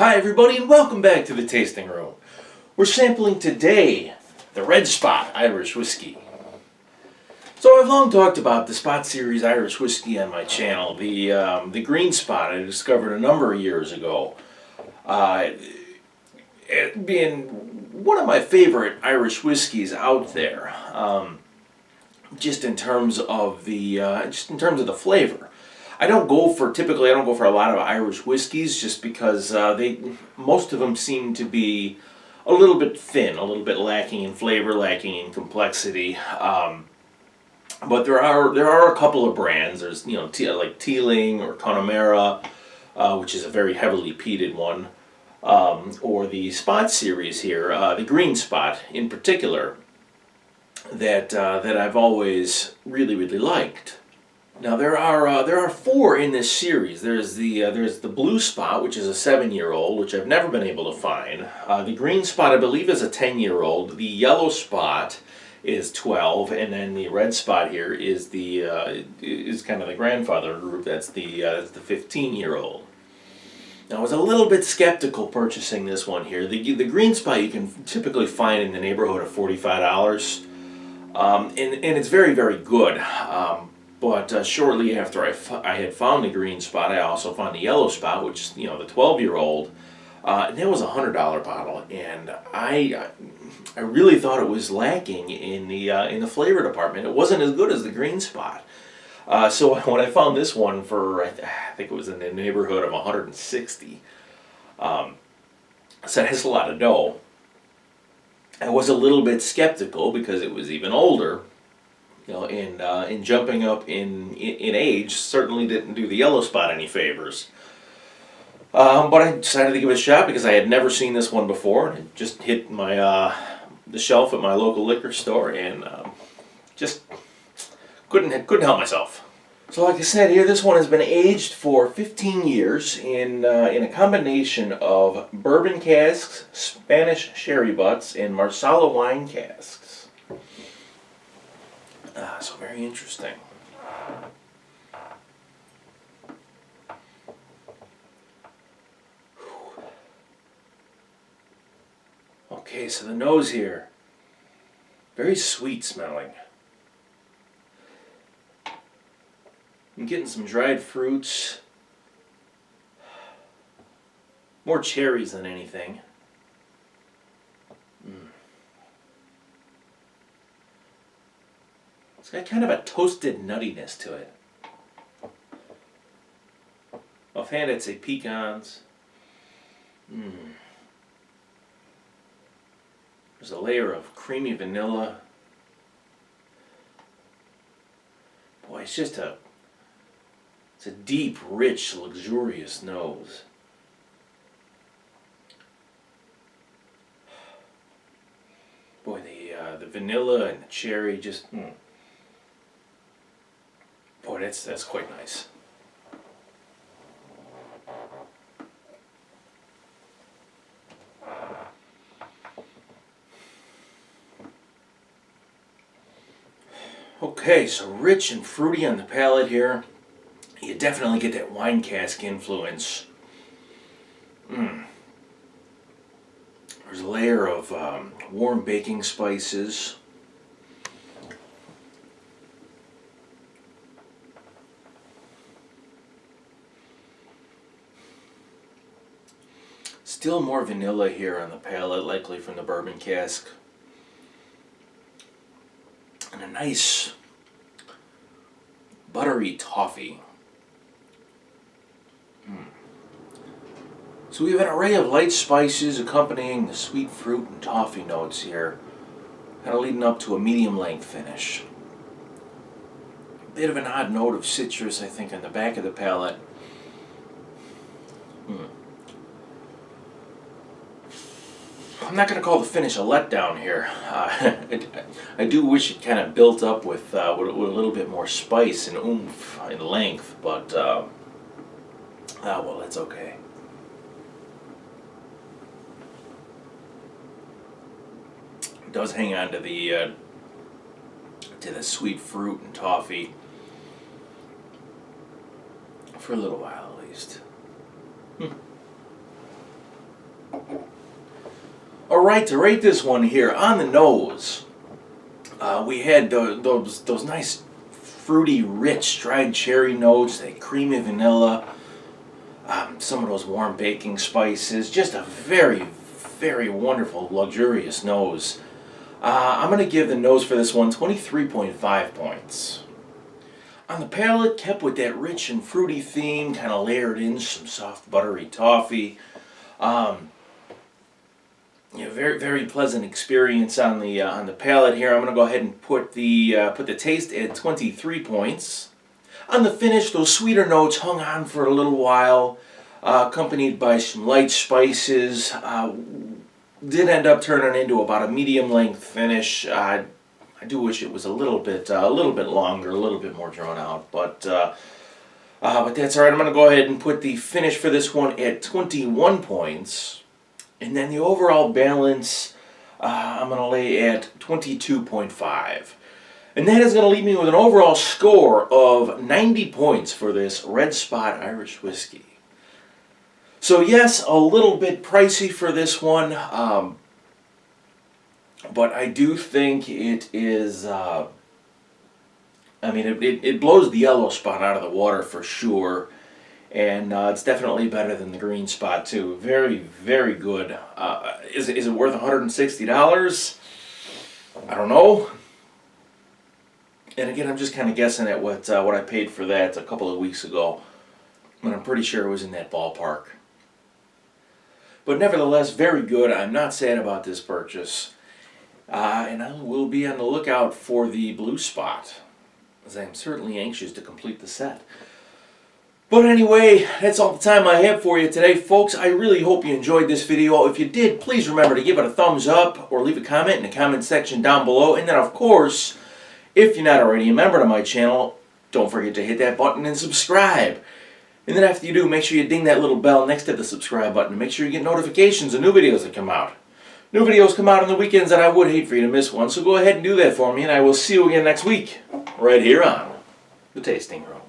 Hi everybody and welcome back to the Tasting Room. We're sampling today the Red Spot Irish Whiskey. So I've long talked about the Spot Series Irish Whiskey on my channel. The Green Spot I discovered a number of years ago. It being one of my favorite Irish whiskeys out there. Just in terms of the flavor. Typically I don't go for a lot of Irish whiskeys just because most of them seem to be a little bit thin, a little bit lacking in flavor, lacking in complexity. But there are a couple of brands. There's like Teeling or Connemara, which is a very heavily peated one, or the Spot series here, the Green Spot in particular, that I've always really liked. Now there are four in this series. There's the Blue Spot, which is a 7-year-old, which I've never been able to find. The Green Spot, I believe, is a 10-year-old. The Yellow Spot is 12, and then the Red Spot here is kind of the grandfather group. That's the 15-year-old. Now I was a little bit skeptical purchasing this one here. The Green Spot you can typically find in the neighborhood of $45, and it's very good. But shortly after I had found the Green Spot, I also found the Yellow Spot, which is the 12-year-old, and that was a $100 bottle, and I really thought it was lacking in the flavor department. It wasn't as good as the Green Spot. So when I found this one for, I think it was in the neighborhood of 160, so it has a lot of dough. I was a little bit skeptical because it was even older. In jumping up in age, certainly didn't do the Yellow Spot any favors. But I decided to give it a shot because I had never seen this one before. It just hit my the shelf at my local liquor store, and just couldn't help myself. So, like I said here, this one has been aged for 15 years in a combination of bourbon casks, Spanish sherry butts, and Marsala wine casks. So very interesting. Okay, so the nose here, very sweet smelling. I'm getting some dried fruits, more cherries than anything. It's got kind of a toasted nuttiness to it. Offhand, I'd say pecans. There's a layer of creamy vanilla. Boy, it's a deep, rich, luxurious nose. Boy, the vanilla and the cherry just. Boy, that's quite nice. Okay, so rich and fruity on the palate here. You definitely get that wine cask influence. There's a layer of warm baking spices. Still more vanilla here on the palate, likely from the bourbon cask. And a nice buttery toffee. So we have an array of light spices accompanying the sweet fruit and toffee notes here, kind of leading up to a medium length finish. A bit of an odd note of citrus, I think, on the back of the palate. I'm not going to call the finish a letdown here. I do wish it kind of built up with a little bit more spice and oomph in length, but well, that's okay. It does hang on to the sweet fruit and toffee for a little while at least. All right, to rate this one here, on the nose, we had those nice fruity, rich dried cherry notes, that creamy vanilla, some of those warm baking spices. Just a very, very wonderful, luxurious nose. I'm going to give the nose for this one 23.5 points. On the palate, kept with that rich and fruity theme, kind of layered in some soft buttery toffee. Very, very pleasant experience on the palate here. I'm going to go ahead and put the taste at 23 points. On the finish, those sweeter notes hung on for a little while, accompanied by some light spices. Did end up turning into about a medium length finish. I do wish it was a little bit longer, a little bit more drawn out, but that's all right. I'm going to go ahead and put the finish for this one at 21 points, and then the overall balance I'm going to lay at 22.5, and that is going to leave me with an overall score of 90 points for this Red Spot Irish Whiskey. So yes, a little bit pricey for this one. But I do think it is, it blows the yellow spot out of the water for sure. And it's definitely better than the green spot too. Very, very good. Is it worth $160? I don't know. And again, I'm just kind of guessing at what I paid for that a couple of weeks ago. And I'm pretty sure it was in that ballpark. But nevertheless, very good. I'm not sad about this purchase. And I will be on the lookout for the blue spot, as I am certainly anxious to complete the set. But anyway, that's all the time I have for you today, folks. I really hope you enjoyed this video. If you did, please remember to give it a thumbs up or leave a comment in the comment section down below. And then, of course, if you're not already a member to my channel, don't forget to hit that button and subscribe. And then after you do, make sure you ding that little bell next to the subscribe button to make sure you get notifications of new videos that come out. New videos come out on the weekends, and I would hate for you to miss one, so go ahead and do that for me, and I will see you again next week, right here on The Tasting Room.